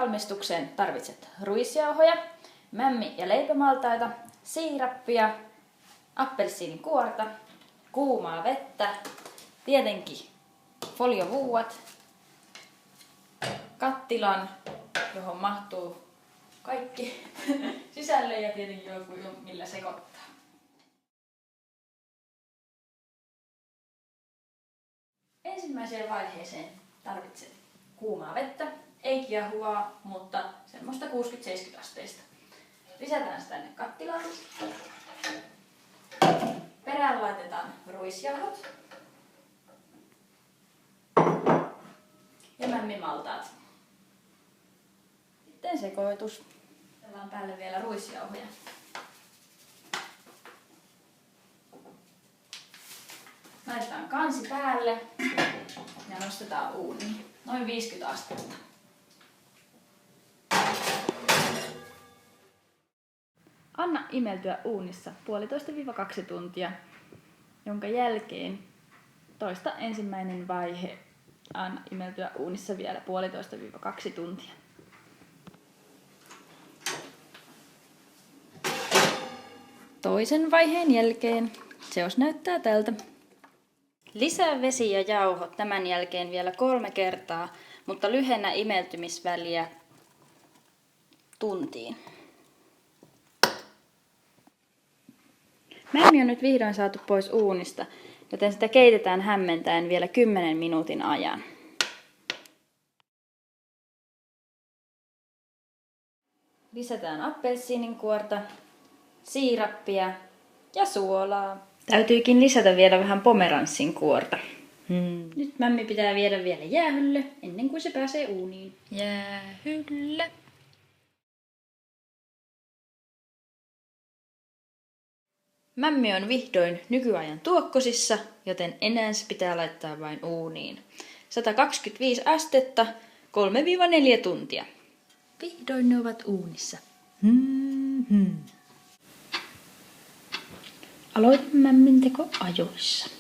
valmistukseen tarvitset ruisjauhoja, mämmi- ja leipämaltaita, siirappia, appelsiinikuorta, kuumaa vettä, tietenkin foliovuuat, kattilan, johon mahtuu kaikki sisälle ja tietenkin joku millä sekoittaa. Ensimmäiseen vaiheeseen tarvitset kuumaa vettä, ei kiehuvaa, mutta semmoista 60-70 asteista. Lisätään se tänne kattilaan. Perään laitetaan ruisjauhot ja mämmimaltaat. Sitten sekoitus. Laitetaan päälle vielä ruisjauhoja. Laitetaan kansi päälle ja nostetaan uuniin. Noin 50 astetta. Anna imeltyä uunissa 1,5–2 tuntia, jonka jälkeen toista ensimmäinen vaihe. Anna imeltyä uunissa vielä 1,5–2 tuntia. Toisen vaiheen jälkeen seos näyttää tältä. Lisää vesi ja jauhot tämän jälkeen vielä 3 kertaa, mutta lyhennä imeltymisväliä tuntiin. Mämmi on nyt vihdoin saatu pois uunista, joten sitä keitetään hämmentäen vielä 10 minuutin ajan. Lisätään appelsiininkuorta, siirappia ja suolaa. Täytyykin lisätä vielä vähän pomeranssin kuorta. Nyt mämmi pitää viedä vielä jäähylle ennen kuin se pääsee uuniin. Jäähylle. Mämmi on vihdoin nykyajan tuokkosissa, joten enää se pitää laittaa vain uuniin. 125 astetta, 3–4 tuntia. Vihdoin ne ovat uunissa. Aloitamme mämminteko ajoissa.